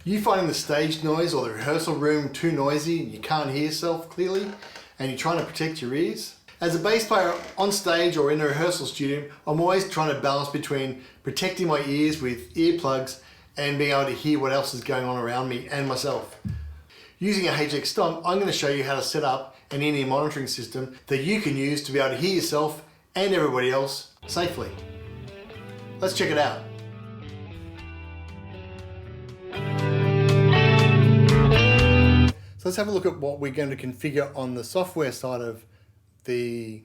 You finding the stage noise or the rehearsal room too noisy and you can't hear yourself clearly and you're trying to protect your ears? As a bass player on stage or in a rehearsal studio, I'm always trying to balance between protecting my ears with earplugs and being able to hear what else is going on around me and myself. Using a HX Stomp, I'm going to show you how to set up an in-ear monitoring system that you can use to be able to hear yourself and everybody else safely. Let's check it out. So let's have a look at what we're going to configure on the software side of the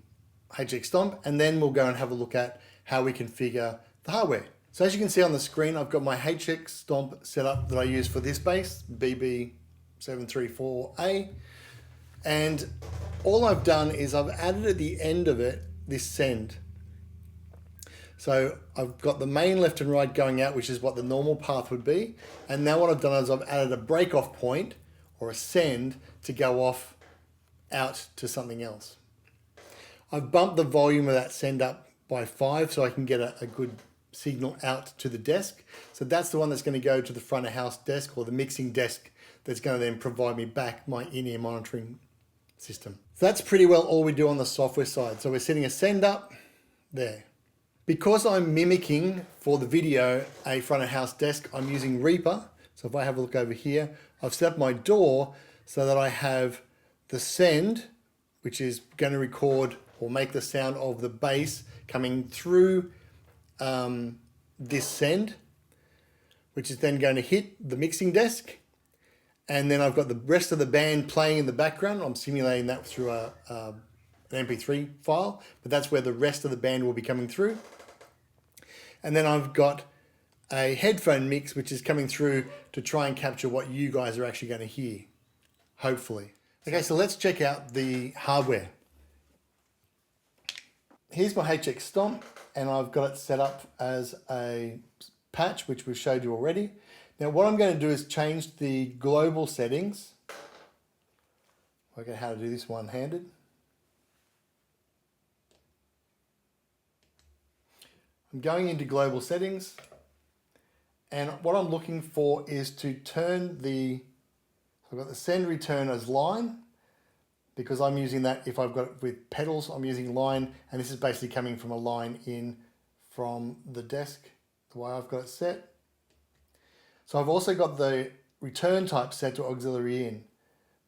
HX Stomp, and then we'll go and have a look at how we configure the hardware. So as you can see on the screen, I've got my HX Stomp set up that I use for this bass, BB734A, and all I've done is I've added at the end of it this send. So I've got the main left and right going out, which is what the normal path would be, and now what I've done is I've added a break off point or a send to go off out to something else. I've bumped the volume of that send up by 5 so I can get a good signal out to the desk. So that's the one that's going to go to the front of house desk or the mixing desk that's going to then provide me back my in-ear monitoring system. So that's pretty well all we do on the software side. So we're setting a send up there. Because I'm mimicking for the video a front of house desk, I'm using Reaper. So if I have a look over here, I've set up my door so that I have the send, which is going to record or make the sound of the bass coming through this send, which is then going to hit the mixing desk. And then I've got the rest of the band playing in the background. I'm simulating that through an MP3 file, but that's where the rest of the band will be coming through. And then I've got a headphone mix, which is coming through to try and capture what you guys are actually going to hear, hopefully. Okay, so let's check out the hardware. Here's my HX Stomp, and I've got it set up as a patch, which we've showed you already. Now what I'm going to do is change the global settings. Work out how to do this one-handed. I'm going into global settings, and what I'm looking for is to turn I've got the send return as line, because I'm using that if I've got it with pedals, I'm using line, and this is basically coming from a line in from the desk, the way I've got it set. So I've also got the return type set to auxiliary in.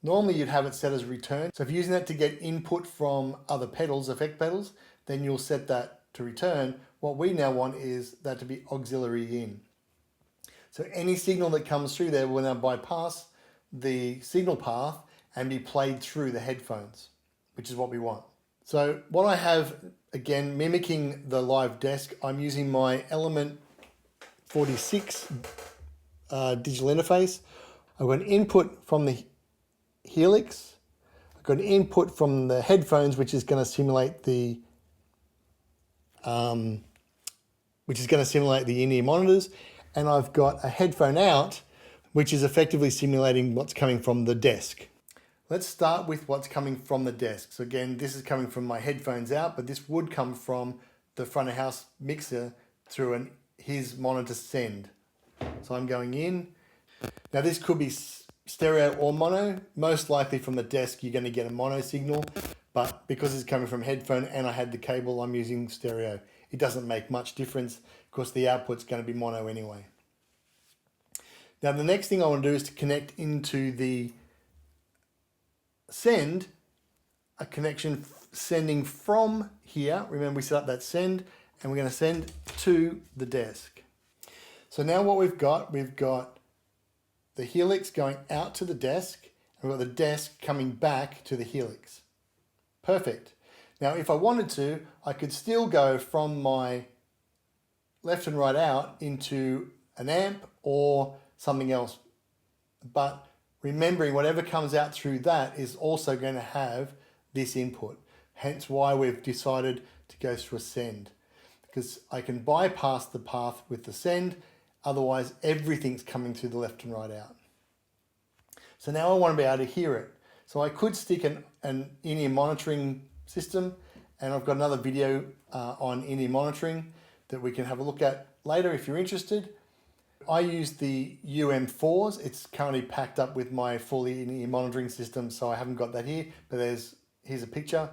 Normally you'd have it set as return. So if you're using that to get input from other pedals, effect pedals, then you'll set that to return. What we now want is that to be auxiliary in. So any signal that comes through there will now bypass the signal path and be played through the headphones, which is what we want. So what I have, again, mimicking the live desk, I'm using my Element 46 digital interface. I've got an input from the Helix. I've got an input from the headphones, which is going to simulate the in-ear monitors, and I've got a headphone out, which is effectively simulating what's coming from the desk. Let's start with what's coming from the desk. So again, this is coming from my headphones out, but this would come from the front of house mixer through his monitor send. So I'm going in. Now this could be stereo or mono. Most likely from the desk you're going to get a mono signal, but because it's coming from headphone and I had the cable, I'm using stereo. It doesn't make much difference because the output's going to be mono anyway. Now the next thing I want to do is to connect into the send, a connection sending from here. Remember we set up that send, and we're going to send to the desk. So now what we've got the Helix going out to the desk, and we've got the desk coming back to the Helix. Perfect. Now if I wanted to, I could still go from my left and right out into an amp or something else, but remembering whatever comes out through that is also going to have this input. Hence why we've decided to go through a send, because I can bypass the path with the send, otherwise everything's coming through the left and right out. So now I want to be able to hear it. So I could stick an in-ear monitoring system, and I've got another video on in-ear monitoring that we can have a look at later if you're interested. I use the UM4s. It's currently packed up with my full in-ear monitoring system, so I haven't got that here, but here's a picture.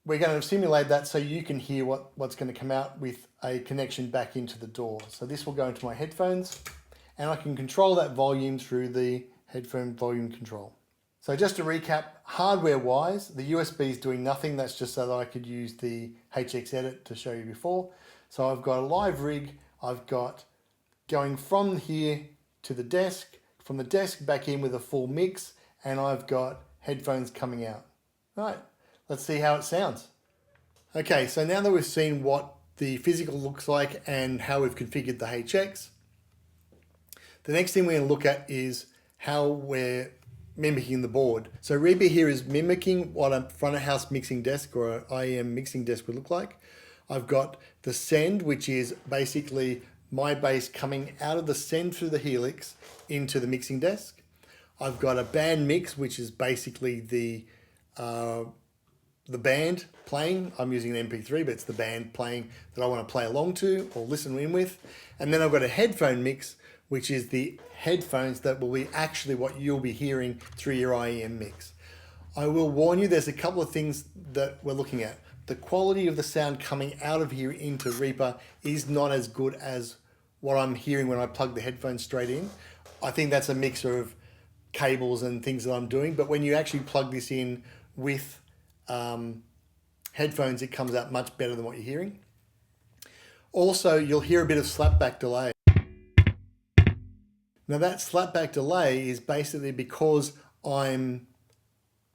We're going to simulate that so you can hear what's going to come out with a connection back into the DAW. So this will go into my headphones, and I can control that volume through the headphone volume control. So just to recap, hardware-wise, the USB is doing nothing. That's just so that I could use the HX Edit to show you before. So I've got a live rig. I've got going from here to the desk, from the desk back in with a full mix, and I've got headphones coming out. All right, let's see how it sounds. Okay, so now that we've seen what the physical looks like and how we've configured the HX, the next thing we're going to look at is how we're mimicking the board. So Reba here is mimicking what a front of house mixing desk or an IEM mixing desk would look like. I've got the send, which is basically my bass coming out of the send through the Helix into the mixing desk. I've got a band mix, which is basically the band playing. I'm using an MP3, but it's the band playing that I want to play along to or listen in with. And then I've got a headphone mix, which is the headphones that will be actually what you'll be hearing through your IEM mix. I will warn you, there's a couple of things that we're looking at. The quality of the sound coming out of here into Reaper is not as good as what I'm hearing when I plug the headphones straight in. I think that's a mixture of cables and things that I'm doing, but when you actually plug this in with headphones, it comes out much better than what you're hearing. Also, you'll hear a bit of slapback delay. Now that slapback delay is basically because I'm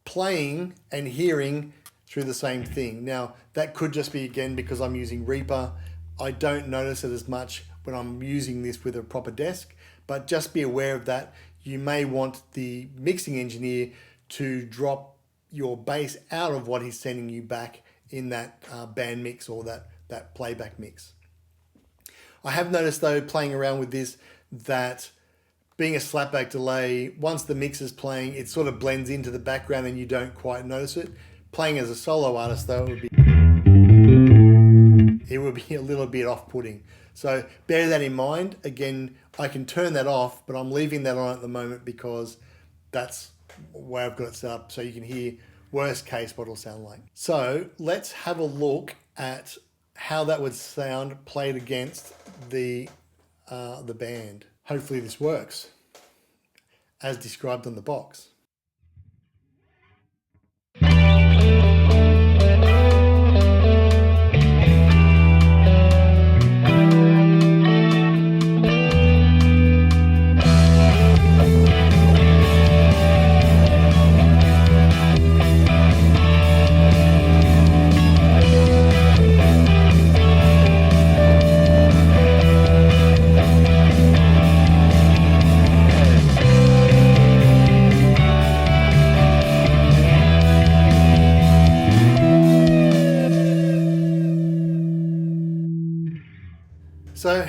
playing and hearing through the same thing. Now that could just be again because I'm using Reaper. I don't notice it as much when I'm using this with a proper desk, but just be aware of that. You may want the mixing engineer to drop your bass out of what he's sending you back in that band mix or that playback mix. I have noticed though, playing around with this, that being a slapback delay, once the mix is playing, it sort of blends into the background and you don't quite notice it. Playing as a solo artist though, it would be a little bit off-putting. So bear that in mind. Again, I can turn that off, but I'm leaving that on at the moment because that's where I've got it set up so you can hear worst case what it'll sound like. So let's have a look at how that would sound played against the band. Hopefully this works as described on the box. So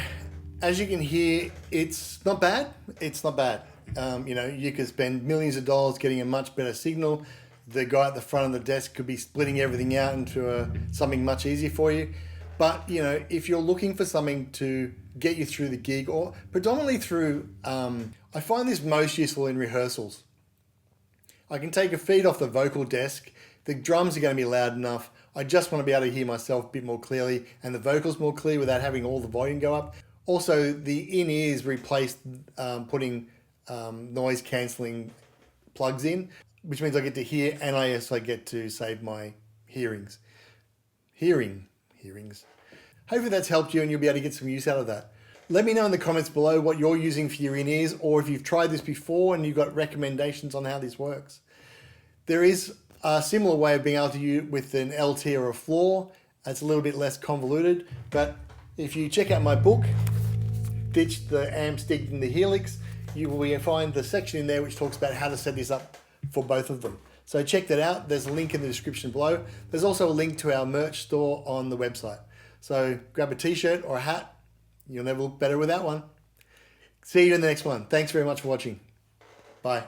as you can hear, it's not bad. It's not bad. You know, you could spend millions of dollars getting a much better signal. The guy at the front of the desk could be splitting everything out into something much easier for you. But, you know, if you're looking for something to get you through the gig or predominantly through, I find this most useful in rehearsals. I can take a feed off the vocal desk. The drums are going to be loud enough. I just want to be able to hear myself a bit more clearly and the vocals more clear without having all the volume go up. Also, the in-ears replaced putting noise cancelling plugs in, which means I get to hear and I also get to save my hearings. Hopefully that's helped you and you'll be able to get some use out of that. Let me know in the comments below what you're using for your in-ears or if you've tried this before and you've got recommendations on how this works. There is a similar way of being able to use with an LT or a floor. It's a little bit less convoluted, but if you check out my book, Ditch the Amp Stick in the Helix, you will find the section in there which talks about how to set this up for both of them. So check that out. There's a link in the description below. There's also a link to our merch store on the website. So grab a t-shirt or a hat. You'll never look better with that one. See you in the next one. Thanks very much for watching. Bye.